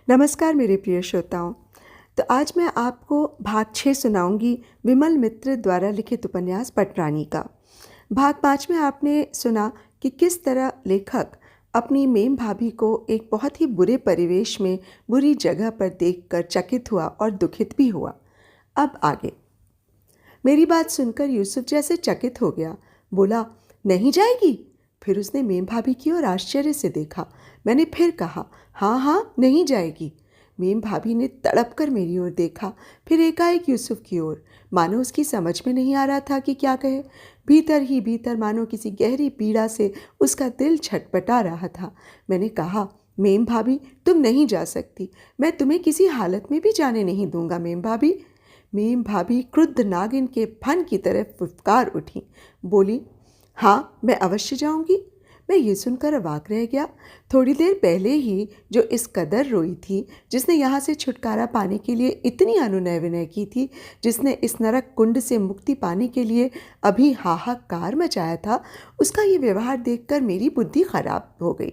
नमस्कार मेरे प्रिय श्रोताओं। तो आज मैं आपको भाग 6 सुनाऊंगी विमल मित्र द्वारा लिखित उपन्यास पटरानी का। भाग 5 में आपने सुना कि किस तरह लेखक अपनी मेम भाभी को एक बहुत ही बुरे परिवेश में बुरी जगह पर देखकर चकित हुआ और दुखित भी हुआ। अब आगे। मेरी बात सुनकर यूसुफ जैसे चकित हो गया। बोला, नहीं जाएगी? फिर उसने मेम भाभी की ओर आश्चर्य से देखा। मैंने फिर कहा, हाँ हाँ नहीं जाएगी। मेम भाभी ने तड़प कर मेरी ओर देखा, फिर एकाएक यूसुफ की ओर, मानो उसकी समझ में नहीं आ रहा था कि क्या कहे। भीतर ही भीतर मानो किसी गहरी पीड़ा से उसका दिल छटपटा रहा था। मैंने कहा, मेम भाभी तुम नहीं जा सकती, मैं तुम्हें किसी हालत में भी जाने नहीं दूंगा मेम भाभी। मेम भाभी क्रुद्ध नागिन के फन की तरह फुफकार उठी। बोली, हाँ मैं अवश्य जाऊंगी। मैं ये सुनकर अवाक रह गया। थोड़ी देर पहले ही जो इस कदर रोई थी, जिसने यहाँ से छुटकारा पाने के लिए इतनी अनुनय विनय की थी, जिसने इस नरक कुंड से मुक्ति पाने के लिए अभी हाहाकार मचाया था, उसका ये व्यवहार देखकर मेरी बुद्धि खराब हो गई।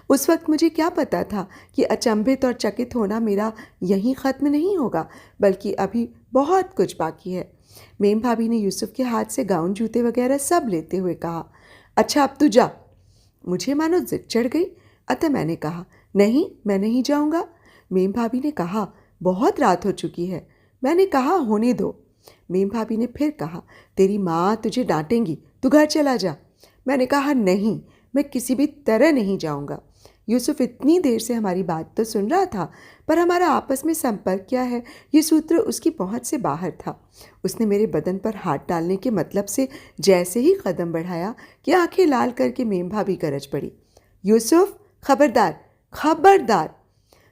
उस वक्त मुझे क्या पता था कि अचंभित और चकित होना मेरा यहीं ख़त्म नहीं होगा, बल्कि अभी बहुत कुछ बाकी है। मेम भाभी ने यूसुफ के हाथ से गाउन जूते वगैरह सब लेते हुए कहा, अच्छा अब तू जा। मुझे मानो जिद चढ़ गई, अतः मैंने कहा, नहीं मैं नहीं जाऊंगा। मेम भाभी ने कहा, बहुत रात हो चुकी है। मैंने कहा, होने दो। मेम भाभी ने फिर कहा, तेरी माँ तुझे डांटेंगी, तू घर चला जा। मैंने कहा, नहीं मैं किसी भी तरह नहीं जाऊंगा। यूसुफ इतनी देर से हमारी बात तो सुन रहा था, पर हमारा आपस में संपर्क क्या है ये सूत्र उसकी पहुंच से बाहर था। उसने मेरे बदन पर हाथ डालने के मतलब से जैसे ही कदम बढ़ाया कि आंखें लाल करके मेम भाभी गरज पड़ी, यूसुफ खबरदार खबरदार।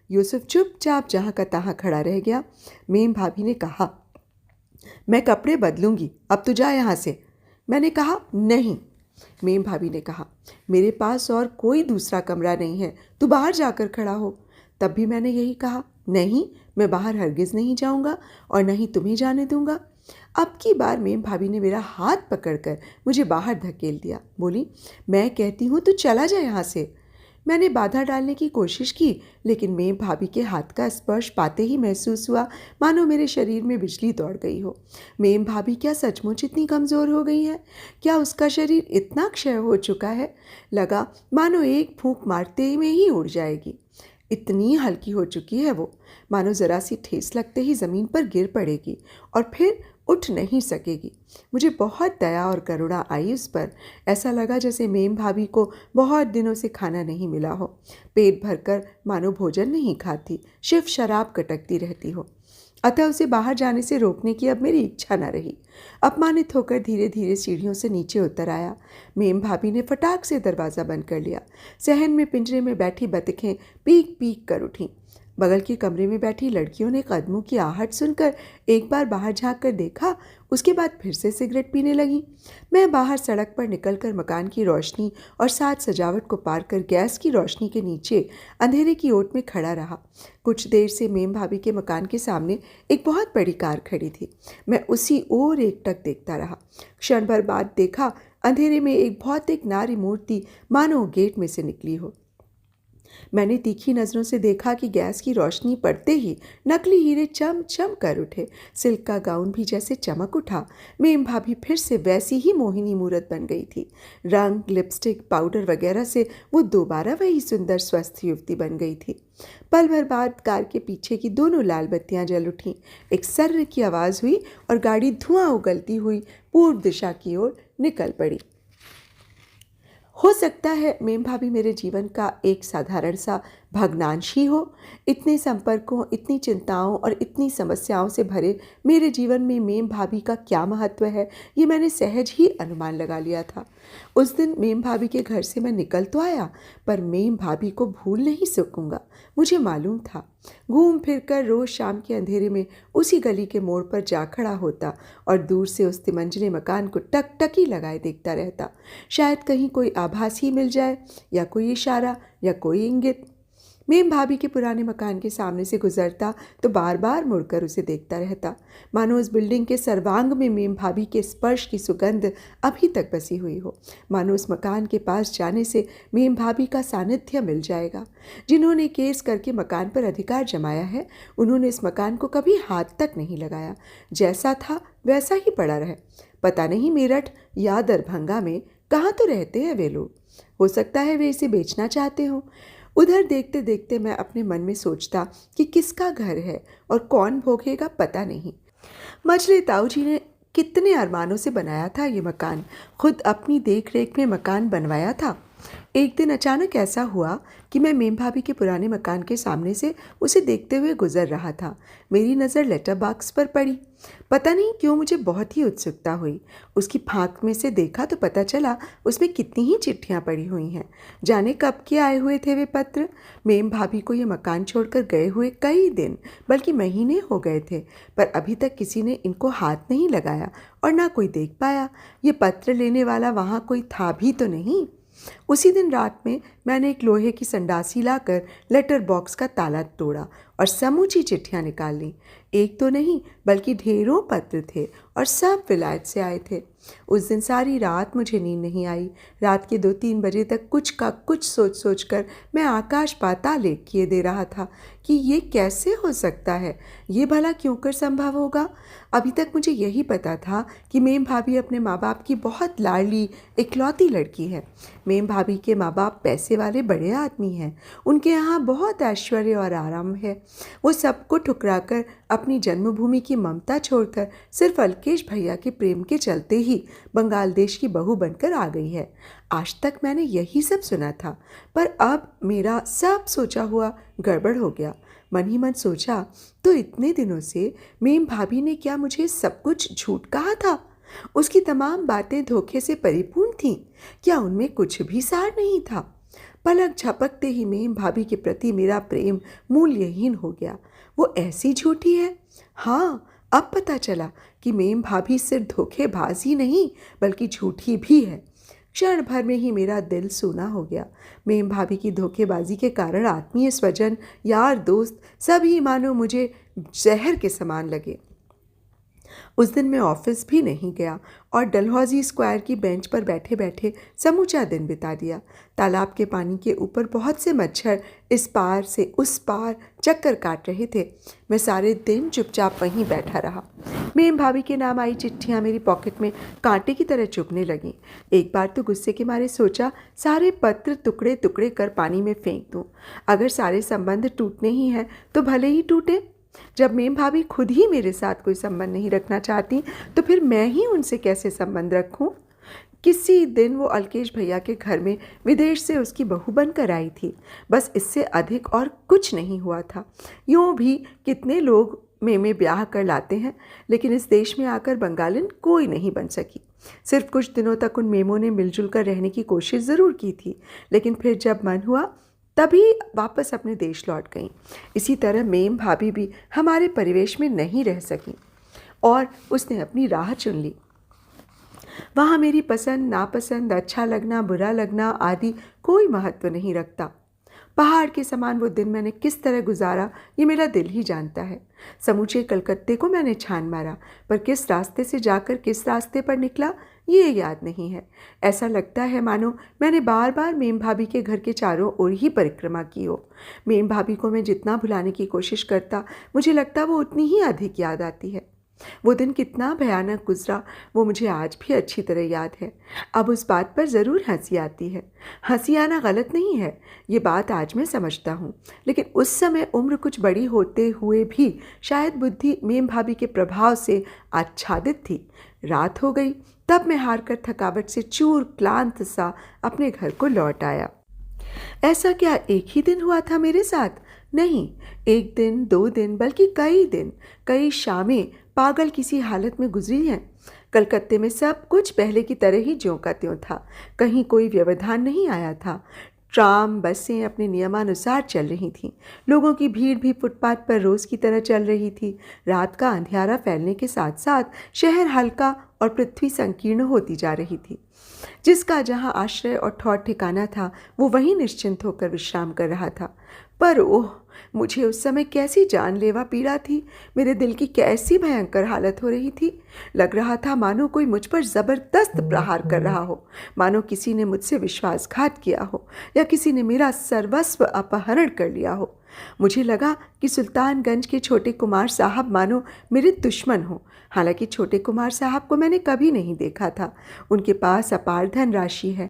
यूसुफ चुपचाप जहाँ का तहाँ खड़ा रह गया। मेम भाभी ने कहा, मैं कपड़े बदलूंगी, अब तू जा यहाँ से। मैंने कहा, नहीं। मेम भाभी ने कहा, मेरे पास और कोई दूसरा कमरा नहीं है, तू बाहर जाकर खड़ा हो। तब भी मैंने यही कहा, नहीं मैं बाहर हरगिज़ नहीं जाऊंगा और न ही तुम्हें जाने दूंगा। अब की बार मेम भाभी ने मेरा हाथ पकड़कर मुझे बाहर धकेल दिया। बोली, मैं कहती हूँ तू चला जा यहाँ से। मैंने बाधा डालने की कोशिश की, लेकिन मेम भाभी के हाथ का स्पर्श पाते ही महसूस हुआ मानो मेरे शरीर में बिजली दौड़ गई हो। मेम भाभी क्या सचमुच इतनी कमज़ोर हो गई है? क्या उसका शरीर इतना क्षय हो चुका है? लगा मानो एक फूंक मारते में ही उड़ जाएगी। इतनी हल्की हो चुकी है वो, मानो ज़रा सी ठेस लगते ही ज़मीन पर गिर पड़ेगी और फिर उठ नहीं सकेगी। मुझे बहुत दया और करुणा आई उस पर। ऐसा लगा जैसे मेम भाभी को बहुत दिनों से खाना नहीं मिला हो, पेट भरकर मानो भोजन नहीं खाती, सिर्फ शराब कटकती रहती हो। अतः उसे बाहर जाने से रोकने की अब मेरी इच्छा न रही। अपमानित होकर धीरे धीरे सीढ़ियों से नीचे उतर आया। मेम भाभी ने फटाक से दरवाज़ा बंद कर लिया। सहन में पिंजरे में बैठी बतखें पीक पीक कर उठीं। बगल के कमरे में बैठी लड़कियों ने कदमों की आहट सुनकर एक बार बाहर झांक कर देखा, उसके बाद फिर से सिगरेट पीने लगी। मैं बाहर सड़क पर निकलकर मकान की रोशनी और साज सजावट को पार कर गैस की रोशनी के नीचे अंधेरे की ओट में खड़ा रहा। कुछ देर से मेम भाभी के मकान के सामने एक बहुत बड़ी कार खड़ी थी। मैं उसी ओर एकटक देखता रहा। क्षण भर बाद देखा, अंधेरे में एक भौतिक नारी मूर्ति मानो गेट में से निकली हो। मैंने तीखी नज़रों से देखा कि गैस की रोशनी पड़ते ही नकली हीरे चम चम कर उठे। सिल्क का गाउन भी जैसे चमक उठा। मेम भाभी फिर से वैसी ही मोहिनी मूरत बन गई थी। रंग, लिपस्टिक, पाउडर वगैरह से वो दोबारा वही सुंदर स्वस्थ युवती बन गई थी। पल भर बाद कार के पीछे की दोनों लाल बत्तियां जल उठीं। एक सर्र की आवाज़ हुई और गाड़ी धुआं उगलती हुई पूर्व दिशा की ओर निकल पड़ी। हो सकता है मेम भाभी मेरे जीवन का एक साधारण सा भग्नांश ही हो। इतने संपर्कों, इतनी चिंताओं और इतनी समस्याओं से भरे मेरे जीवन में मेम भाभी का क्या महत्व है, ये मैंने सहज ही अनुमान लगा लिया था। उस दिन मेम भाभी के घर से मैं निकल तो आया, पर मेम भाभी को भूल नहीं सकूंगा। मुझे मालूम था। घूम फिरकर रोज शाम के अंधेरे में उसी गली के मोड़ पर जा खड़ा होता और दूर से उस तिमंजले मकान को टकटकी लगाए देखता रहता। शायद कहीं कोई आभास ही मिल जाए, या कोई इशारा या कोई इंगित। मेम भाभी के पुराने मकान के सामने से गुजरता तो बार बार मुड़कर उसे देखता रहता, मानो उस बिल्डिंग के सर्वांग में मेम भाभी के स्पर्श की सुगंध अभी तक बसी हुई हो, मानो उस मकान के पास जाने से मेम भाभी का सानिध्य मिल जाएगा। जिन्होंने केस करके मकान पर अधिकार जमाया है, उन्होंने इस मकान को कभी हाथ तक नहीं लगाया, जैसा था वैसा ही पड़ा रहे। पता नहीं मेरठ या दरभंगा में कहाँ तो रहते हैं वे लोग, हो सकता है वे इसे बेचना चाहते हों। उधर देखते देखते मैं अपने मन में सोचता कि किसका घर है और कौन भोगेगा पता नहीं। मछली ताऊ जी ने कितने अरमानों से बनाया था ये मकान, खुद अपनी देख रेख में मकान बनवाया था। एक दिन अचानक ऐसा हुआ कि मैं मेम भाभी के पुराने मकान के सामने से उसे देखते हुए गुजर रहा था। मेरी नज़र लेटर बॉक्स पर पड़ी। पता नहीं क्यों मुझे बहुत ही उत्सुकता हुई। उसकी फाँक में से देखा तो पता चला उसमें कितनी ही चिट्ठियाँ पड़ी हुई हैं। जाने कब के आए हुए थे वे पत्र। मेम भाभी को ये मकान छोड़कर गए हुए कई दिन बल्कि महीने हो गए थे, पर अभी तक किसी ने इनको हाथ नहीं लगाया और ना कोई देख पाया। ये पत्र लेने वाला वहाँ कोई था भी तो नहीं। उसी दिन रात में मैंने एक लोहे की संडासी लाकर लेटर बॉक्स का ताला तोड़ा और समूची चिट्ठियाँ निकाल लीं। एक तो नहीं बल्कि ढेरों पत्र थे और सब विलायत से आए थे। उस दिन सारी रात मुझे नींद नहीं आई। रात के 2-3 बजे तक कुछ का कुछ सोच सोच कर मैं आकाश पाताल एक किए दे रहा था कि ये कैसे हो सकता है, ये भला क्यों कर संभव होगा। अभी तक मुझे यही पता था कि मेम भाभी अपने माँ बाप की बहुत लाडली इकलौती लड़की है। मेम भाभी के माँ बाप पैसे वाले बड़े आदमी हैं, उनके यहाँ बहुत ऐश्वर्य और आराम है। वो सबको ठुकराकर अपनी जन्मभूमि की ममता छोड़कर सिर्फ अलकेश भैया के प्रेम के चलते ही बंगाल देश की बहू बनकर आ गई है। आज तक मैंने यही सब सुना था, पर अब मेरा सब सोचा हुआ गड़बड़ हो गया। मन ही मन सोचा, तो इतने दिनों से मेम भाभी ने क्या मुझे सब कुछ झूठ कहा था? उसकी तमाम बातें धोखे से परिपूर्ण थीं। क्या उनमें कुछ भी सार नहीं था? पलक झपकते ही मेम भाभी के प्रति मेरा प्रेम मूल्यहीन हो गया। वो ऐसी झूठी है? हाँ, अब पता चला कि मेम भाभी सिर्फ धोखेबाज ही नहीं बल्कि झूठी भी है। क्षण भर में ही मेरा दिल सूना हो गया। मेम भाभी की धोखेबाजी के कारण आत्मीय स्वजन, यार दोस्त सभी मानो मुझे जहर के समान लगे। उस दिन मैं ऑफिस भी नहीं गया और डलहौजी स्क्वायर की बेंच पर बैठे बैठे समूचा दिन बिता दिया। तालाब के पानी के ऊपर बहुत से मच्छर इस पार से उस पार चक्कर काट रहे थे। मैं सारे दिन चुपचाप वहीं बैठा रहा। मेम भाभी के नाम आई चिट्ठियाँ मेरी पॉकेट में कांटे की तरह चुभने लगीं। एक बार तो गुस्से के मारे सोचा सारे पत्र टुकड़े टुकड़े कर पानी में फेंक दूँ। अगर सारे संबंध टूटने ही हैं तो भले ही टूटे। जब मेम भाभी खुद ही मेरे साथ कोई संबंध नहीं रखना चाहती तो फिर मैं ही उनसे कैसे संबंध रखूं? किसी दिन वो अलकेश भैया के घर में विदेश से उसकी बहू बनकर आई थी, बस इससे अधिक और कुछ नहीं हुआ था। यूँ भी कितने लोग मेमे ब्याह कर लाते हैं, लेकिन इस देश में आकर बंगालिन कोई नहीं बन सकी। सिर्फ कुछ दिनों तक उन मेमों ने मिलजुल कर रहने की कोशिश ज़रूर की थी, लेकिन फिर जब मन हुआ तभी वापस अपने देश लौट गईं। इसी तरह मेम भाभी भी हमारे परिवेश में नहीं रह सकी और उसने अपनी राह चुन ली। वहाँ मेरी पसंद नापसंद, अच्छा लगना बुरा लगना आदि कोई महत्व नहीं रखता। पहाड़ के समान वो दिन मैंने किस तरह गुजारा ये मेरा दिल ही जानता है। समूचे कलकत्ते को मैंने छान मारा, पर किस रास्ते से जाकर किस रास्ते पर निकला ये याद नहीं है। ऐसा लगता है मानो मैंने बार बार मेम भाभी के घर के चारों ओर ही परिक्रमा की हो। मेम भाभी को मैं जितना भुलाने की कोशिश करता, मुझे लगता वो उतनी ही अधिक याद आती है। वो दिन कितना भयानक गुजरा वो मुझे आज भी अच्छी तरह याद है। अब उस बात पर ज़रूर हंसी आती है। हंसी आना गलत नहीं है, ये बात आज मैं समझता हूँ, लेकिन उस समय उम्र कुछ बड़ी होते हुए भी शायद बुद्धि मेम भाभी के प्रभाव से आच्छादित थी। रात हो गई, तब मैं हार कर थकावट से चूर क्लांत सा अपने घर को लौट आया। ऐसा क्या एक ही दिन हुआ था मेरे साथ? नहीं, 1 दिन 2 दिन बल्कि कई दिन, कई शामें पागल किसी हालत में गुजरी हैं। कलकत्ते में सब कुछ पहले की तरह ही ज्यों का त्यों था। कहीं कोई व्यवधान नहीं आया था। ट्राम बसें अपने नियमानुसार चल रही थीं। लोगों की भीड़ भी फुटपाथ पर रोज़ की तरह चल रही थी। रात का अंधियारा फैलने के साथ साथ शहर हल्का और पृथ्वी संकीर्ण होती जा रही थी। जिसका जहाँ आश्रय और ठौर ठिकाना था वो वहीं निश्चिंत होकर विश्राम कर रहा था। पर ओह, मुझे उस समय कैसी जानलेवा पीड़ा थी। मेरे दिल की कैसी भयंकर हालत हो रही थी। लग रहा था मानो कोई मुझ पर ज़बरदस्त प्रहार कर रहा हो, मानो किसी ने मुझसे विश्वासघात किया हो या किसी ने मेरा सर्वस्व अपहरण कर लिया हो। मुझे लगा कि सुल्तानगंज के छोटे कुमार साहब मानो मेरे दुश्मन हो। हालांकि छोटे कुमार साहब को मैंने कभी नहीं देखा था। उनके पास अपार धनराशि है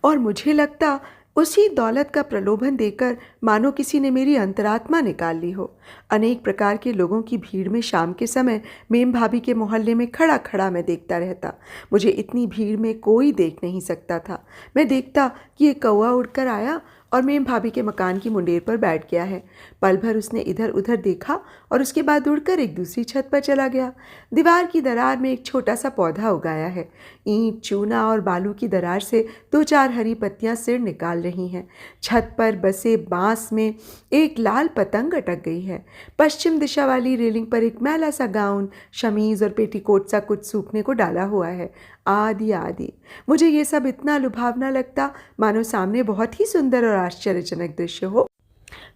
और मुझे लगता उसी दौलत का प्रलोभन देकर मानो किसी ने मेरी अंतरात्मा निकाल ली हो। अनेक प्रकार के लोगों की भीड़ में शाम के समय मेम भाभी के मोहल्ले में खड़ा खड़ा मैं देखता रहता। मुझे इतनी भीड़ में कोई देख नहीं सकता था। मैं देखता कि एक कौवा उड़कर आया और मेम भाभी के मकान की मुंडेर पर बैठ गया है। पल भर उसने इधर उधर देखा और उसके बाद उड़कर एक दूसरी छत पर चला गया। दीवार की दरार में एक छोटा सा पौधा उगाया है। ईंट, चूना और बालू की दरार से 2-4 हरी पत्तियां सिर निकाल रही हैं। छत पर बसे बांस में एक लाल पतंग अटक गई है। पश्चिम दिशा वाली रेलिंग पर एक मैला सा गाउन, शमीज और पेटीकोट सा कुछ सूखने को डाला हुआ है। आदि आदि मुझे ये सब इतना लुभावना लगता मानो सामने बहुत ही सुंदर और आश्चर्यजनक दृश्य हो।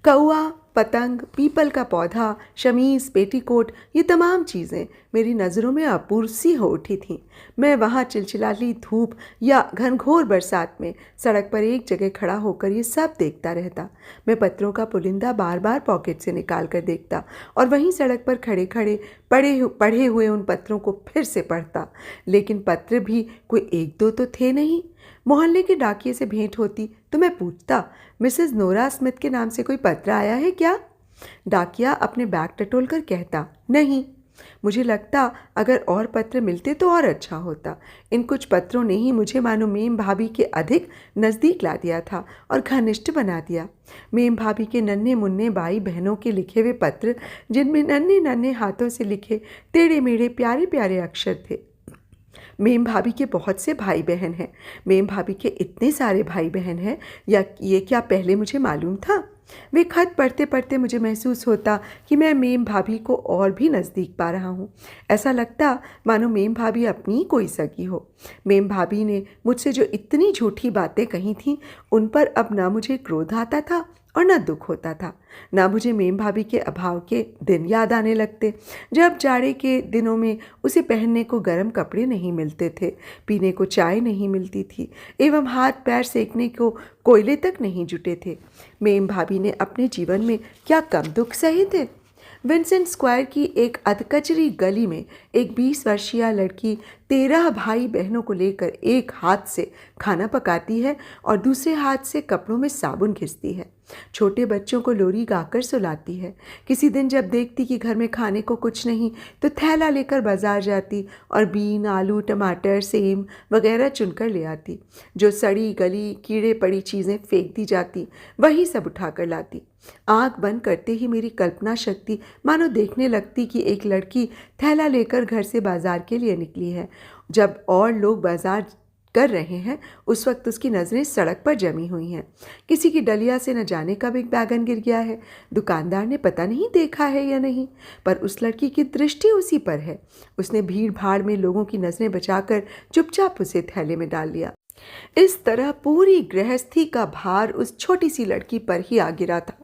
कौआ, पतंग, पीपल का पौधा, शमीज, पेटीकोट, ये तमाम चीज़ें मेरी नज़रों में अपूर्व सी हो उठी थीं। मैं वहाँ चिलचिलाती धूप या घनघोर बरसात में सड़क पर एक जगह खड़ा होकर ये सब देखता रहता। मैं पत्रों का पुलिंदा बार बार पॉकेट से निकाल कर देखता और वहीं सड़क पर खड़े खड़े पढ़े हुए उन पत्रों को फिर से पढ़ता। लेकिन पत्र भी कोई एक दो तो थे नहीं। मोहल्ले के डाकिये से भेंट होती तो मैं पूछता, मिसेस नोरा स्मिथ के नाम से कोई पत्र आया है क्या? डाकिया अपने बैग टटोलकर कहता, नहीं। मुझे लगता अगर और पत्र मिलते तो और अच्छा होता। इन कुछ पत्रों ने ही मुझे मानो मेम भाभी के अधिक नज़दीक ला दिया था और घनिष्ठ बना दिया। मेम भाभी के नन्हे मुन्ने भाई बहनों के लिखे हुए पत्र, जिनमें नन्हे नन्हे हाथों से लिखे टेढ़े मेढ़े प्यारे प्यारे अक्षर थे। मेम भाभी के बहुत से भाई बहन हैं। मेम भाभी के इतने सारे भाई बहन हैं, या ये क्या पहले मुझे मालूम था? वे खत पढ़ते पढ़ते मुझे महसूस होता कि मैं मेम भाभी को और भी नज़दीक पा रहा हूँ। ऐसा लगता मानो मेम भाभी अपनी कोई सगी हो। मेम भाभी ने मुझसे जो इतनी झूठी बातें कही थीं, उन पर अब न मुझे क्रोध आता था और न दुख होता था। ना मुझे मेम भाभी के अभाव के दिन याद आने लगते, जब जाड़े के दिनों में उसे पहनने को गर्म कपड़े नहीं मिलते थे, पीने को चाय नहीं मिलती थी एवं हाथ पैर सेकने को कोयले तक नहीं जुटे थे। मेम भाभी ने अपने जीवन में क्या कम दुख सहे थे। विंसेंट स्क्वायर की एक अधकचरी गली में एक 20 वर्षीय लड़की 13 भाई बहनों को लेकर एक हाथ से खाना पकाती है और दूसरे हाथ से कपड़ों में साबुन घिसती है। छोटे बच्चों को लोरी गाकर सुलाती है। किसी दिन जब देखती कि घर में खाने को कुछ नहीं तो थैला लेकर बाजार जाती और बीन, आलू, टमाटर, सेम वगैरह चुनकर ले आती। जो सड़ी गली कीड़े पड़ी चीज़ें फेंक दी जाती, वही सब उठाकर लाती। आंख बंद करते ही मेरी कल्पना शक्ति मानो देखने लगती कि एक लड़की थैला लेकर घर से बाजार के लिए निकली है। जब और लोग बाजार कर रहे हैं, उस वक्त उसकी नज़रें सड़क पर जमी हुई हैं। किसी की डलिया से न जाने कब एक बैगन गिर गया है। दुकानदार ने पता नहीं देखा है या नहीं, पर उस लड़की की दृष्टि उसी पर है। उसने भीड़ भाड़ में लोगों की नज़रें बचाकर चुपचाप उसे थैले में डाल लिया। इस तरह पूरी गृहस्थी का भार उस छोटी सी लड़की पर ही आ गिरा था।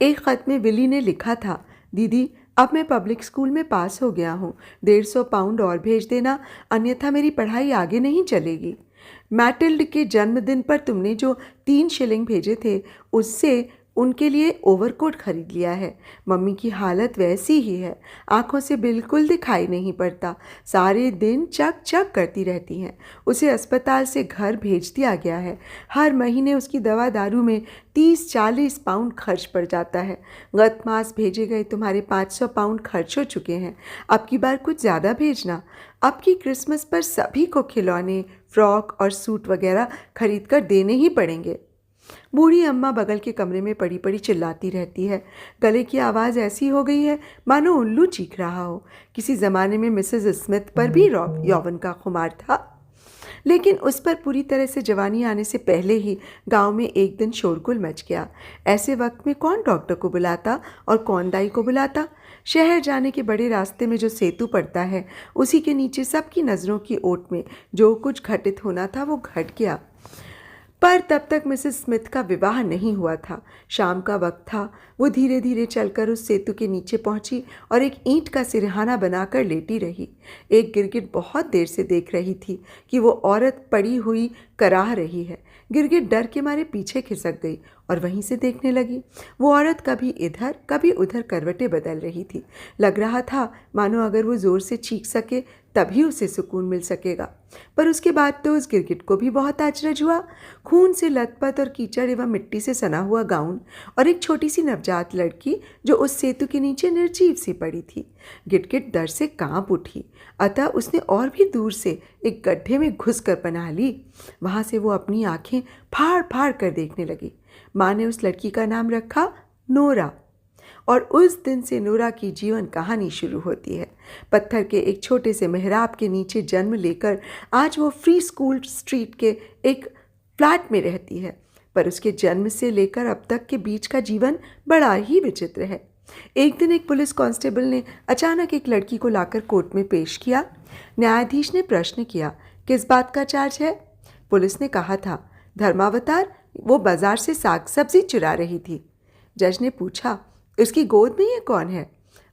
एक खत में विली ने लिखा था, दीदी अब मैं पब्लिक स्कूल में पास हो गया हूँ, 150 पाउंड और भेज देना, अन्यथा मेरी पढ़ाई आगे नहीं चलेगी। मैटिल्ड के जन्मदिन पर तुमने जो 3 शिलिंग भेजे थे, उससे उनके लिए ओवरकोट खरीद लिया है। मम्मी की हालत वैसी ही है, आंखों से बिल्कुल दिखाई नहीं पड़ता, सारे दिन चक चक करती रहती हैं। उसे अस्पताल से घर भेज दिया गया है। हर महीने उसकी दवा दारू में 30-40 पाउंड खर्च पड़ जाता है। गत मास भेजे गए तुम्हारे 500 पाउंड खर्च हो चुके हैं। अब की बार कुछ ज़्यादा भेजना। अब की क्रिसमस पर सभी को खिलौने, फ्रॉक और सूट वगैरह खरीद कर देने ही पड़ेंगे। बूढ़ी अम्मा बगल के कमरे में पड़ी पड़ी चिल्लाती रहती है। गले की आवाज़ ऐसी हो गई है मानो उल्लू चीख रहा हो। किसी ज़माने में मिसेस स्मिथ पर भी यौवन का खुमार था, लेकिन उस पर पूरी तरह से जवानी आने से पहले ही गांव में एक दिन शोरगुल मच गया। ऐसे वक्त में कौन डॉक्टर को बुलाता और कौन दाई को बुलाता। शहर जाने के बड़े रास्ते में जो सेतु पड़ता है, उसी के नीचे सबकी नज़रों की ओट में जो कुछ घटित होना था वो घट गया। पर तब तक मिसेस स्मिथ का विवाह नहीं हुआ था। शाम का वक्त था। वो धीरे धीरे चलकर उस सेतु के नीचे पहुंची और एक ईंट का सिरहाना बनाकर लेटी रही। एक गिरगिट बहुत देर से देख रही थी कि वो औरत पड़ी हुई कराह रही है। गिरगिट डर के मारे पीछे खिसक गई और वहीं से देखने लगी। वो औरत कभी इधर कभी उधर करवटें बदल रही थी। लग रहा था मानो अगर वो जोर से चीख सके तभी उसे सुकून मिल सकेगा। पर उसके बाद तो उस गिरगिट को भी बहुत अचरज हुआ। खून से लथपथ और कीचड़ एवं मिट्टी से सना हुआ गाउन और एक छोटी सी नवजात लड़की जो उस सेतु के नीचे निर्जीव सी पड़ी थी। गिटगिट डर से कांप उठी। अतः उसने और भी दूर से एक गड्ढे में घुस कर पनाह ली। वहां से वो अपनी आंखें फाड़ फाड़ कर देखने लगी। माँ ने उस लड़की का नाम रखा नोरा, और उस दिन से नोरा की जीवन कहानी शुरू होती है। पत्थर के एक छोटे से मेहराब के नीचे जन्म लेकर आज वो फ्री स्कूल स्ट्रीट के एक फ्लैट में रहती है। पर उसके जन्म से लेकर अब तक के बीच का जीवन बड़ा ही विचित्र है। एक दिन एक पुलिस कांस्टेबल ने अचानक एक लड़की को लाकर कोर्ट में पेश किया। न्यायाधीश ने प्रश्न किया, किस बात का चार्ज है? पुलिस ने कहा था, धर्मावतार, वो बाजार से साग सब्जी चुरा रही थी। जज ने पूछा, उसकी गोद में ये कौन है?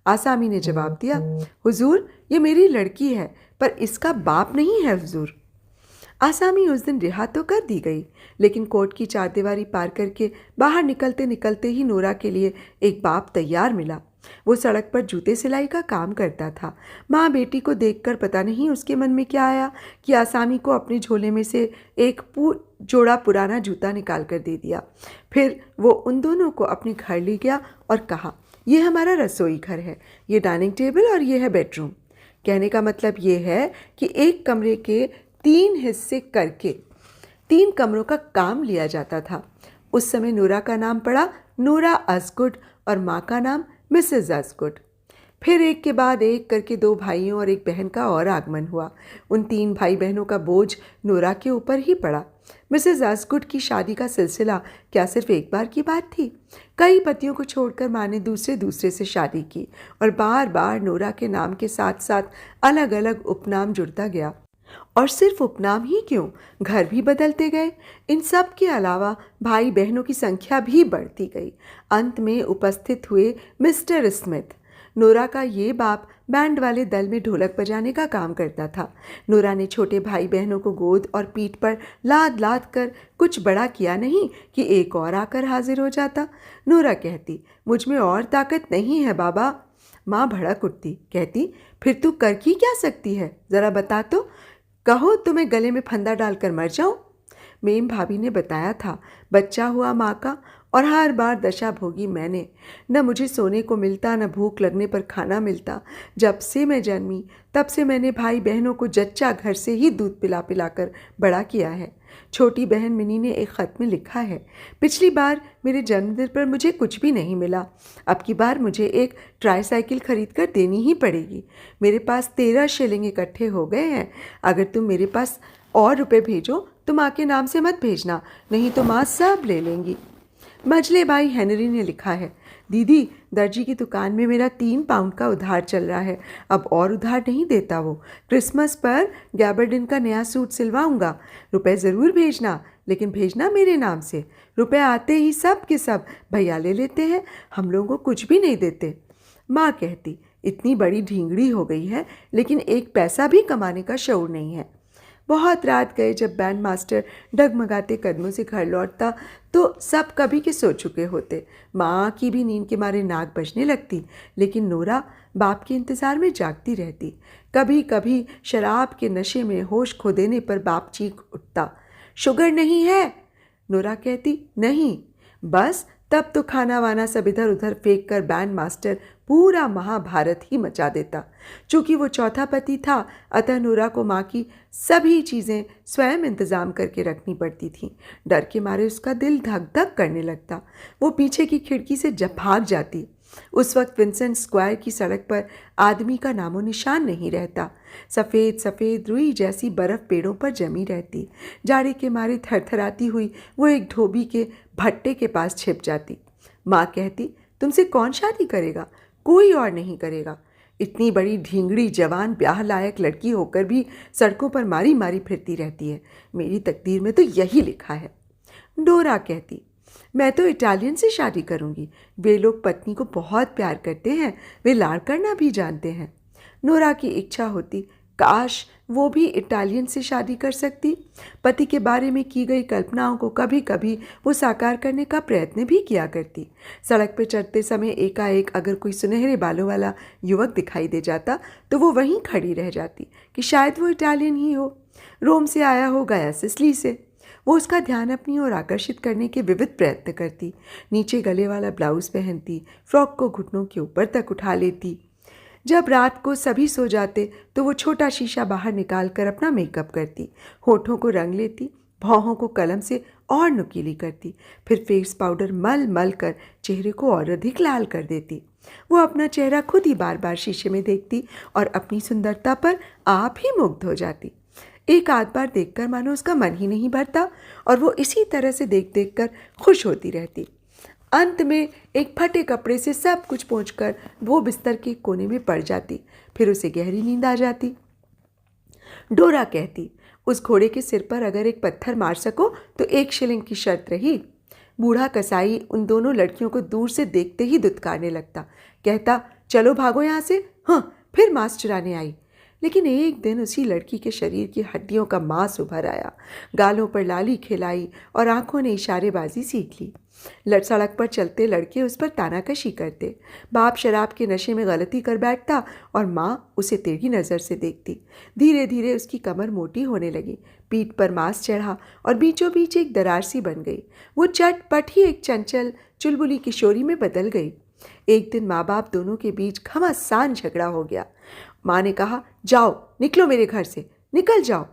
आसामी ने जवाब दिया, हुजूर, ये मेरी लड़की है, पर इसका बाप नहीं है हुजूर। आसामी उस दिन रिहा तो कर दी गई, लेकिन कोर्ट की चारदीवारी पार करके बाहर निकलते निकलते ही नोरा के लिए एक बाप तैयार मिला। वो सड़क पर जूते सिलाई का काम करता था। माँ बेटी को देखकर पता नहीं उसके मन में क्या आया कि आसामी को अपने झोले में से एक जोड़ा पुराना जूता निकाल कर दे दिया। फिर वो उन दोनों को अपने घर ले गया और कहा, ये हमारा रसोई घर है, ये डाइनिंग टेबल और ये है बेडरूम। कहने का मतलब ये है कि एक कमरे के 3 हिस्से करके 3 कमरों का काम लिया जाता था। उस समय नोरा का नाम पड़ा नोरा अस्गुड और माँ का नाम मिसेस अस्गुड। फिर एक के बाद एक करके 2 भाइयों और एक बहन का और आगमन हुआ। उन 3 भाई बहनों का बोझ नोरा के ऊपर ही पड़ा। मिसेस अस्गुड की शादी का सिलसिला क्या सिर्फ एक बार की बात थी? कई पतियों को छोड़कर माँ ने दूसरे से शादी की और बार बार नोरा के नाम के साथ साथ अलग अलग उपनाम जुड़ता गया। और सिर्फ उपनाम ही क्यों, घर भी बदलते गए। इन सब के अलावा भाई बहनों की संख्या भी बढ़ती गई। अंत में उपस्थित हुए मिस्टर स्मिथ। नोरा का ये बाप बैंड वाले दल में ढोलक बजाने का काम करता था। नोरा ने छोटे भाई बहनों को गोद और पीठ पर लाद लाद कर कुछ बड़ा किया नहीं कि एक और आकर हाजिर हो जाता। नोरा कहती, मुझ में और ताकत नहीं है बाबा। माँ भड़क उठती, कहती, फिर तू कर की क्या सकती है, ज़रा बता तो। कहो तुम्हें गले में फंदा डालकर मर जाऊं? मेम भाभी ने बताया था, बच्चा हुआ माँ का और हर बार दशा भोगी मैंने। न मुझे सोने को मिलता, न भूख लगने पर खाना मिलता। जब से मैं जन्मी तब से मैंने भाई बहनों को जच्चा घर से ही दूध पिला पिला कर बड़ा किया है। छोटी बहन मिनी ने एक ख़त में लिखा है, पिछली बार मेरे जन्मदिन पर मुझे कुछ भी नहीं मिला, अब की बार मुझे एक ट्राईसाइकिल खरीद कर देनी ही पड़ेगी। मेरे पास 13 शिलिंग इकट्ठे हो गए हैं। अगर तुम मेरे पास और रुपए भेजो तो माँ के नाम से मत भेजना, नहीं तो माँ सब ले लेंगी। मझले भाई हेनरी ने लिखा है, दीदी, दर्जी की दुकान में मेरा 3 पाउंड का उधार चल रहा है, अब और उधार नहीं देता वो। क्रिसमस पर गैबर्डिन का नया सूट सिलवाऊंगा। रुपए ज़रूर भेजना, लेकिन भेजना मेरे नाम से। रुपए आते ही सब के सब भैया ले लेते हैं, हम लोगों को कुछ भी नहीं देते। माँ कहती, इतनी बड़ी ढींगड़ी हो गई है, लेकिन एक पैसा भी कमाने का शऊर नहीं है। बहुत रात गए जब बैंड मास्टर डगमगाते कदमों से घर लौटता तो सब कभी के सो चुके होते। माँ की भी नींद के मारे नाक बजने लगती, लेकिन नोरा बाप के इंतज़ार में जागती रहती। कभी कभी शराब के नशे में होश खो देने पर बाप चीख उठता, शुगर नहीं है? नोरा कहती, नहीं। बस तब तो खाना वाना सब इधर उधर फेंक कर बैंड मास्टर पूरा महाभारत ही मचा देता। चूँकि वो चौथा पति था, अतः नोरा को माँ की सभी चीज़ें स्वयं इंतज़ाम करके रखनी पड़ती थीं। डर के मारे उसका दिल धक धक करने लगता। वो पीछे की खिड़की से भाग जाती। उस वक्त विंसेंट स्क्वायर की सड़क पर आदमी का नामो निशान नहीं रहता। सफ़ेद सफ़ेद रुई जैसी बर्फ़ पेड़ों पर जमी रहती। जाड़े के मारे थरथराती हुई वो एक धोबी के भट्टे के पास छिप जाती। माँ कहती, तुमसे कौन शादी करेगा? कोई और नहीं करेगा। इतनी बड़ी ढींगड़ी जवान ब्याह लायक लड़की होकर भी सड़कों पर मारी मारी फिरती रहती है। मेरी तकदीर में तो यही लिखा है। डोरा कहती, मैं तो इटालियन से शादी करूंगी। वे लोग पत्नी को बहुत प्यार करते हैं, वे लाड़ करना भी जानते हैं। नोरा की इच्छा होती, काश वो भी इटालियन से शादी कर सकती। पति के बारे में की गई कल्पनाओं को कभी कभी वो साकार करने का प्रयत्न भी किया करती। सड़क पर चलते समय एकाएक अगर कोई सुनहरे बालों वाला युवक दिखाई दे जाता तो वो वहीं खड़ी रह जाती कि शायद वो इटालियन ही हो, रोम से आया हो, गया सिसली से। वो उसका ध्यान अपनी ओर आकर्षित करने के विविध प्रयत्न करती। नीचे गले वाला ब्लाउज पहनती, फ्रॉक को घुटनों के ऊपर तक उठा लेती। जब रात को सभी सो जाते तो वो छोटा शीशा बाहर निकाल कर अपना मेकअप करती, होठों को रंग लेती, भौहों को कलम से और नुकीली करती, फिर फेस पाउडर मल मल कर चेहरे को और अधिक लाल कर देती। वो अपना चेहरा खुद ही बार बार शीशे में देखती और अपनी सुंदरता पर आप ही मुग्ध हो जाती। एक आध बार देखकर मानो उसका मन ही नहीं भरता और वो इसी तरह से देख देख कर खुश होती रहती। अंत में एक फटे कपड़े से सब कुछ पोंछकर वो बिस्तर के कोने में पड़ जाती। फिर उसे गहरी नींद आ जाती। डोरा कहती, उस घोड़े के सिर पर अगर एक पत्थर मार सको तो 1 शिलिंग की शर्त रही। बूढ़ा कसाई उन दोनों लड़कियों को दूर से देखते ही दुत्कारने लगता, कहता, चलो भागो यहाँ से, हाँ फिर मांस चुराने आई। लेकिन एक दिन उसी लड़की के शरीर की हड्डियों का मांस उभर आया, गालों पर लाली खिलाई और आंखों ने इशारेबाजी सीख ली। सड़क पर चलते लड़के उस पर तानाकशी करते। बाप शराब के नशे में गलती कर बैठता और माँ उसे तिरछी नज़र से देखती। धीरे धीरे उसकी कमर मोटी होने लगी, पीठ पर मांस चढ़ा और बीचों बीच एक दरार सी बन गई। वो चटपट ही एक चंचल चुलबुली किशोरी में बदल गई। एक दिन माँ बाप दोनों के बीच घमासान झगड़ा हो गया। माँ ने कहा, जाओ निकलो मेरे घर से, निकल जाओ।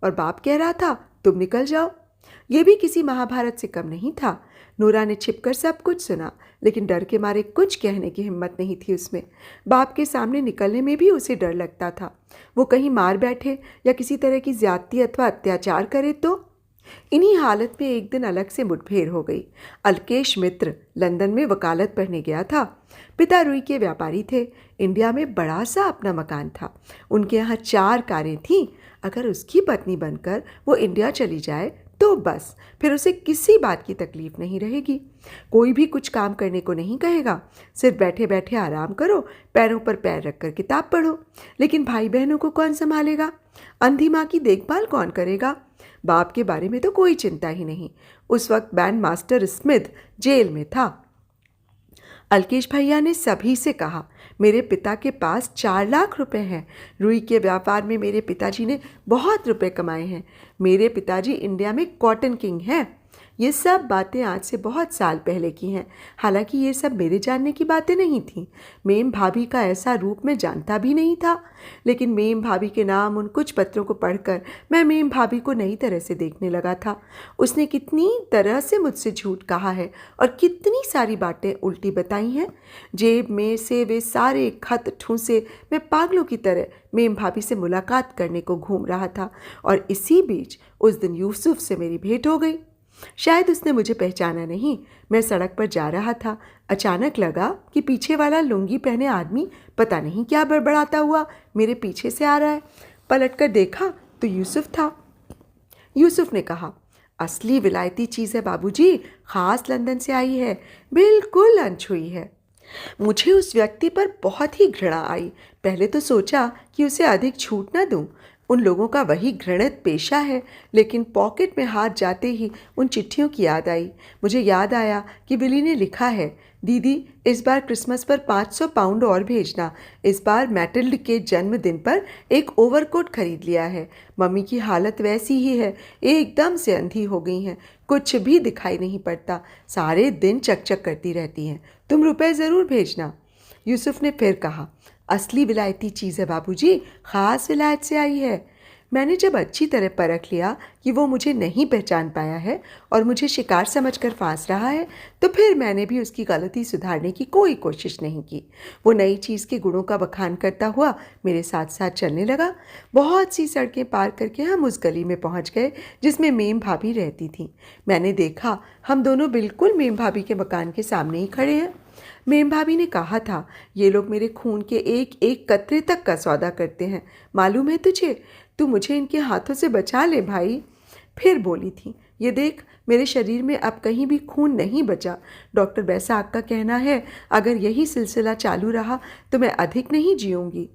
और बाप कह रहा था, तुम निकल जाओ। ये भी किसी महाभारत से कम नहीं था। नूरा ने छिपकर सब कुछ सुना, लेकिन डर के मारे कुछ कहने की हिम्मत नहीं थी उसमें। बाप के सामने निकलने में भी उसे डर लगता था। वो कहीं मार बैठे या किसी तरह की ज्यादती अथवा अत्याचार करे तो। इन्हीं हालत में एक दिन अलग से मुठभेड़ हो गई। अल्केश मित्र लंदन में वकालत पढ़ने गया था। पिता रुई के व्यापारी थे। इंडिया में बड़ा सा अपना मकान था। उनके यहाँ 4 कारें थीं। अगर उसकी पत्नी बनकर वो इंडिया चली जाए तो बस फिर उसे किसी बात की तकलीफ नहीं रहेगी। कोई भी कुछ काम करने को नहीं कहेगा, सिर्फ बैठे बैठे आराम करो, पैरों पर पैर रखकर किताब पढ़ो। लेकिन भाई बहनों को कौन संभालेगा? अंधी माँ की देखभाल कौन करेगा? बाप के बारे में तो कोई चिंता ही नहीं। उस वक्त बैंड मास्टर स्मिथ जेल में था। अल्केश भैया ने सभी से कहा, मेरे पिता के पास 4 लाख रुपए हैं। रुई के व्यापार में मेरे पिताजी ने बहुत रुपए कमाए हैं। मेरे पिताजी इंडिया में कॉटन किंग हैं। ये सब बातें आज से बहुत साल पहले की हैं। हालांकि ये सब मेरे जानने की बातें नहीं थीं। मेम भाभी का ऐसा रूप मैं जानता भी नहीं था। लेकिन मेम भाभी के नाम उन कुछ पत्रों को पढ़कर मैं मेम भाभी को नई तरह से देखने लगा था। उसने कितनी तरह से मुझसे झूठ कहा है और कितनी सारी बातें उल्टी बताई हैं। जेब में से वे सारे खत ठूंसे मैं पागलों की तरह मेम भाभी से मुलाकात करने को घूम रहा था। और इसी बीच उस दिन यूसुफ से मेरी भेंट हो गई। शायद उसने मुझे पहचाना नहीं। मैं सड़क पर जा रहा था। अचानक लगा कि पीछे वाला लुंगी पहने आदमी पता नहीं क्या बड़बड़ाता हुआ मेरे पीछे से आ रहा है। पलटकर देखा तो यूसुफ था। यूसुफ ने कहा, असली विलायती चीज़ है बाबूजी, खास लंदन से आई है, बिल्कुल अनछुई है। मुझे उस व्यक्ति पर बहुत ही घृणा आई। पहले तो सोचा कि उसे अधिक छूट न दूं। उन लोगों का वही घृणित पेशा है। लेकिन पॉकेट में हाथ जाते ही उन चिट्ठियों की याद आई। मुझे याद आया कि विली ने लिखा है, दीदी इस बार क्रिसमस पर 500 पाउंड और भेजना। इस बार मैटिल्ड के जन्मदिन पर एक ओवरकोट खरीद लिया है। मम्मी की हालत वैसी ही है, एकदम से अंधी हो गई हैं, कुछ भी दिखाई नहीं पड़ता, सारे दिन चकचक करती रहती हैं। तुम रुपए ज़रूर भेजना। यूसुफ ने फिर कहा, असली विलायती चीज़ है बाबूजी, ख़ास विलायत से आई है। मैंने जब अच्छी तरह परख लिया कि वो मुझे नहीं पहचान पाया है और मुझे शिकार समझकर फांस रहा है, तो फिर मैंने भी उसकी गलती सुधारने की कोई कोशिश नहीं की। वो नई चीज़ के गुणों का बखान करता हुआ मेरे साथ साथ चलने लगा। बहुत सी सड़कें पार करके हम उस गली में पहुंच गए जिसमें मेम भाभी रहती थी। मैंने देखा हम दोनों बिल्कुल मेम भाभी के मकान के सामने ही खड़े हैं। मेम भाभी ने कहा था, ये लोग मेरे खून के एक एक कतरे तक का सौदा करते हैं, मालूम है तुझे? तू मुझे इनके हाथों से बचा ले भाई। फिर बोली थी, ये देख, मेरे शरीर में अब कहीं भी खून नहीं बचा। डॉक्टर बैसाख का कहना है, अगर यही सिलसिला चालू रहा तो मैं अधिक नहीं जीऊँगी।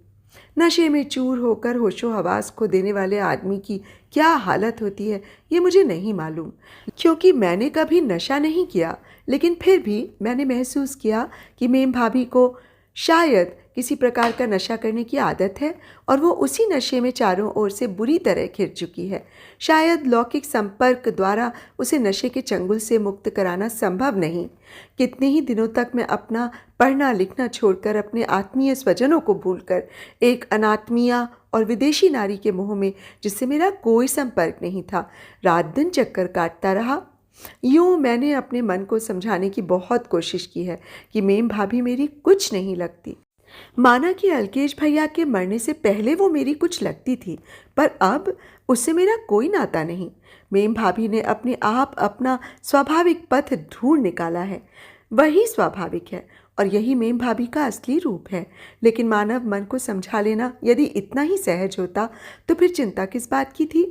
नशे में चूर होकर होशो हवास खो देने वाले आदमी की क्या हालत होती है ये मुझे नहीं मालूम, क्योंकि मैंने कभी नशा नहीं किया। लेकिन फिर भी मैंने महसूस किया कि मेम भाभी को शायद किसी प्रकार का नशा करने की आदत है और वो उसी नशे में चारों ओर से बुरी तरह घिर चुकी है। शायद लौकिक संपर्क द्वारा उसे नशे के चंगुल से मुक्त कराना संभव नहीं। कितने ही दिनों तक मैं अपना पढ़ना लिखना छोड़कर अपने आत्मीय स्वजनों को भूलकर एक अनात्मीया और विदेशी नारी के मोह में, जिससे मेरा कोई संपर्क नहीं था, रात दिन चक्कर काटता रहा। यूँ मैंने अपने मन को समझाने की बहुत कोशिश की है कि मेम भाभी मेरी कुछ नहीं लगती। माना कि अलकेश भैया के मरने से पहले वो मेरी कुछ लगती थी, पर अब उससे मेरा कोई नाता नहीं। मेम भाभी ने अपने आप अपना स्वाभाविक पथ ढूंढ निकाला है। वही स्वाभाविक है और यही मेम भाभी का असली रूप है। लेकिन मानव मन को समझा लेना यदि इतना ही सहज होता तो फिर चिंता किस बात की थी।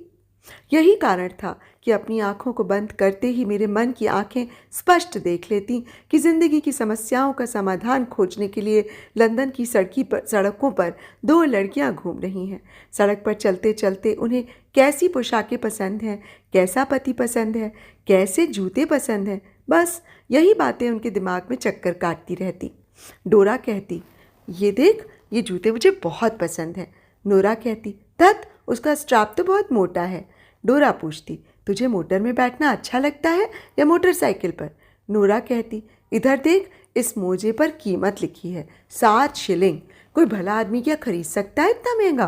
यही कारण था कि अपनी आंखों को बंद करते ही मेरे मन की आंखें स्पष्ट देख लेती कि जिंदगी की समस्याओं का समाधान खोजने के लिए लंदन की सड़कों पर दो लड़कियां घूम रही हैं। सड़क पर चलते चलते उन्हें कैसी पोशाकें पसंद हैं, कैसा पति पसंद है, कैसे जूते पसंद हैं, बस यही बातें उनके दिमाग में चक्कर काटती रहती। डोरा कहती, ये देख, ये जूते मुझे बहुत पसंद हैं। नोरा कहती, तत उसका स्ट्रैप तो बहुत मोटा है। डोरा पूछती, तुझे मोटर में बैठना अच्छा लगता है या मोटरसाइकिल पर? नोरा कहती, इधर देख, इस मोजे पर कीमत लिखी है 7 शिलिंग। कोई भला आदमी क्या खरीद सकता है इतना महंगा?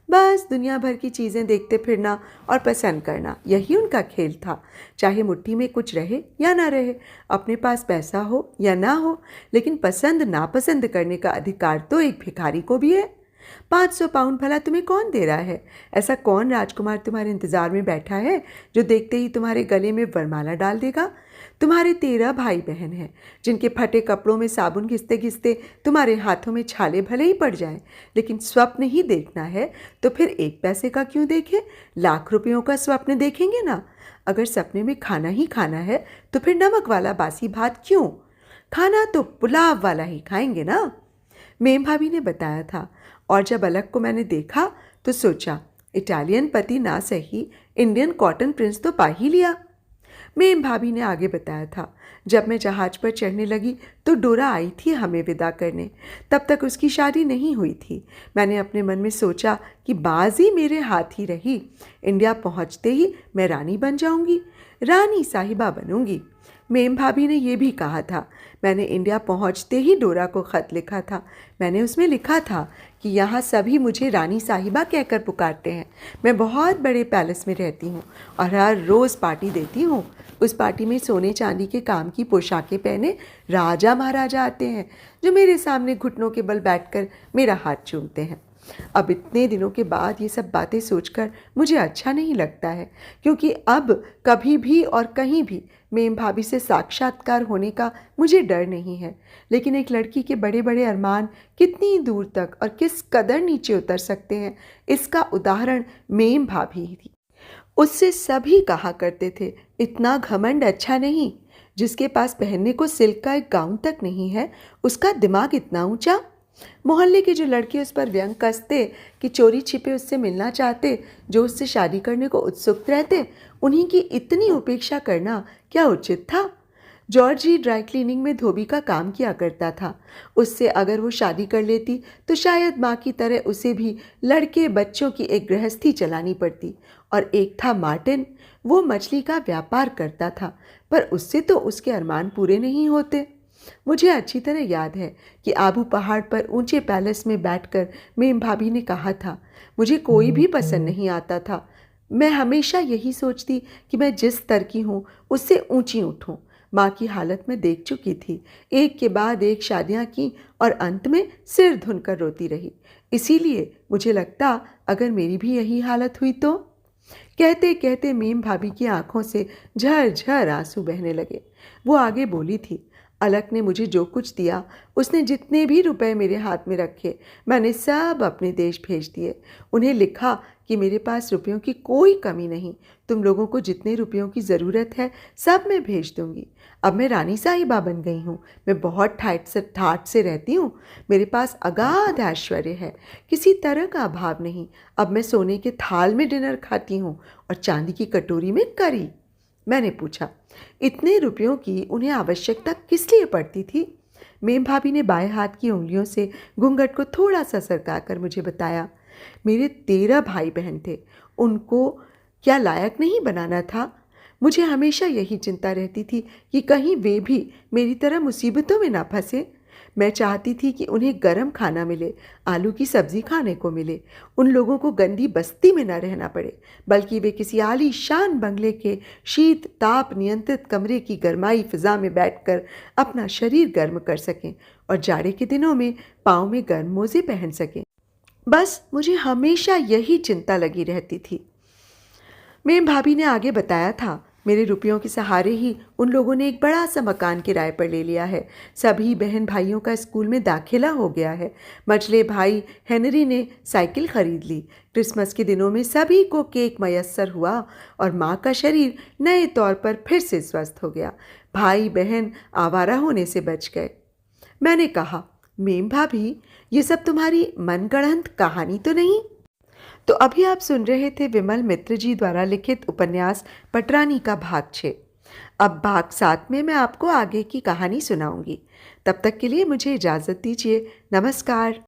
बस दुनिया भर की चीज़ें देखते फिरना और पसंद करना, यही उनका खेल था। चाहे मुट्ठी में कुछ रहे या ना रहे, अपने पास पैसा हो या ना हो, लेकिन पसंद नापसंद करने का अधिकार तो एक भिखारी को भी है। 500 पाउंड भला तुम्हें कौन दे रहा है? ऐसा कौन राजकुमार तुम्हारे इंतजार में बैठा है जो देखते ही तुम्हारे गले में वरमाला डाल देगा? तुम्हारे 13 भाई बहन हैं जिनके फटे कपड़ों में साबुन घिसते घिसते तुम्हारे हाथों में छाले भले ही पड़ जाएं, लेकिन स्वप्न ही देखना है तो फिर 1 पैसे का क्यों देखें? लाख रुपयों का स्वप्न देखेंगे ना। अगर सपने में खाना ही खाना है तो फिर नमक वाला बासी भात क्यों? खाना तो पुलाव वाला ही खाएंगे ना। मेम भाभी ने बताया था। और जब अलग को मैंने देखा तो सोचा, इटालियन पति ना सही, इंडियन कॉटन प्रिंस तो पा ही लिया। मेम भाभी ने आगे बताया था, जब मैं जहाज पर चढ़ने लगी तो डोरा आई थी हमें विदा करने। तब तक उसकी शादी नहीं हुई थी। मैंने अपने मन में सोचा कि बाजी मेरे हाथ ही रही। इंडिया पहुंचते ही मैं रानी बन जाऊंगी, रानी साहिबा बनूंगी। मेम भाभी ने यह भी कहा था। मैंने इंडिया पहुंचते ही डोरा को ख़त लिखा था। मैंने उसमें लिखा था कि यहाँ सभी मुझे रानी साहिबा कहकर पुकारते हैं। मैं बहुत बड़े पैलेस में रहती हूँ और हर रोज़ पार्टी देती हूँ। उस पार्टी में सोने चांदी के काम की पोशाकें पहने राजा महाराजा आते हैं, जो मेरे सामने घुटनों के बल बैठकर मेरा हाथ चूमते हैं। अब इतने दिनों के बाद ये सब बातें सोचकर मुझे अच्छा नहीं लगता है, क्योंकि अब कभी भी और कहीं भी मेम भाभी से साक्षात्कार होने का मुझे डर नहीं है। लेकिन एक लड़की के बड़े बड़े अरमान कितनी दूर तक और किस कदर नीचे उतर सकते हैं, इसका उदाहरण मेम भाभी ही थी। उससे सभी कहा करते थे, इतना घमंड अच्छा नहीं। जिसके पास पहनने को सिल्क का एक गाउन तक नहीं है, उसका दिमाग इतना ऊंचा। मोहल्ले के जो लड़के उस पर व्यंग कसते कि चोरी छिपे उससे मिलना चाहते, जो उससे शादी करने को उत्सुक रहते, उन्हीं की इतनी उपेक्षा करना क्या उचित था? जॉर्ज ही ड्राई क्लीनिंग में धोबी का काम किया करता था। उससे अगर वो शादी कर लेती तो शायद माँ की तरह उसे भी लड़के बच्चों की एक गृहस्थी चलानी पड़ती। और एक था मार्टिन, वो मछली का व्यापार करता था, पर उससे तो उसके अरमान पूरे नहीं होते। मुझे अच्छी तरह याद है कि आबू पहाड़ पर ऊंचे पैलेस में बैठकर मेम भाभी ने कहा था, मुझे कोई भी पसंद नहीं आता था। मैं हमेशा यही सोचती कि मैं जिस स्तर की हूँ उससे ऊंची उठूँ। माँ की हालत में देख चुकी थी, एक के बाद एक शादियाँ की और अंत में सिर धुनकर रोती रही। इसीलिए मुझे लगता अगर मेरी भी यही हालत हुई तो। कहते कहते मेम भाभी की आंखों से झरझर आंसू बहने लगे। वो आगे बोली थी, अलक ने मुझे जो कुछ दिया, उसने जितने भी रुपए मेरे हाथ में रखे, मैंने सब अपने देश भेज दिए। उन्हें लिखा कि मेरे पास रुपयों की कोई कमी नहीं, तुम लोगों को जितने रुपयों की ज़रूरत है सब मैं भेज दूंगी। अब मैं रानी साहिबा बन गई हूँ। मैं बहुत ठाठ से रहती हूँ। मेरे पास अगाध ऐश्वर्य है, किसी तरह का अभाव नहीं। अब मैं सोने के थाल में डिनर खाती हूँ और चांदी की कटोरी में करी। मैंने पूछा, इतने रुपयों की उन्हें आवश्यकता किस लिए पड़ती थी? मेम भाभी ने बाएं हाथ की उंगलियों से घूंघट को थोड़ा सा सरकाकर मुझे बताया, मेरे 13 भाई बहन थे, उनको क्या लायक नहीं बनाना था? मुझे हमेशा यही चिंता रहती थी कि कहीं वे भी मेरी तरह मुसीबतों में ना फंसे। मैं चाहती थी कि उन्हें गरम खाना मिले, आलू की सब्जी खाने को मिले, उन लोगों को गंदी बस्ती में ना रहना पड़े, बल्कि वे किसी आलीशान बंगले के शीत ताप नियंत्रित कमरे की गरमाई फिजा में बैठकर अपना शरीर गर्म कर सकें और जाड़े के दिनों में पाँव में गर्म मोजे पहन सकें। बस मुझे हमेशा यही चिंता लगी रहती थी। मेम भाभी ने आगे बताया था, मेरे रुपयों के सहारे ही उन लोगों ने एक बड़ा सा मकान किराए पर ले लिया है। सभी बहन भाइयों का स्कूल में दाखिला हो गया है। मझले भाई हेनरी ने साइकिल खरीद ली। क्रिसमस के दिनों में सभी को केक मयस्सर हुआ और माँ का शरीर नए तौर पर फिर से स्वस्थ हो गया। भाई बहन आवारा होने से बच गए। मैंने कहा, मेम भाभी, ये सब तुम्हारी मनगढ़ंत कहानी तो नहीं? तो अभी आप सुन रहे थे विमल मित्र जी द्वारा लिखित उपन्यास पटरानी का भाग 6। अब भाग 7 में मैं आपको आगे की कहानी सुनाऊंगी। तब तक के लिए मुझे इजाज़त दीजिए। नमस्कार।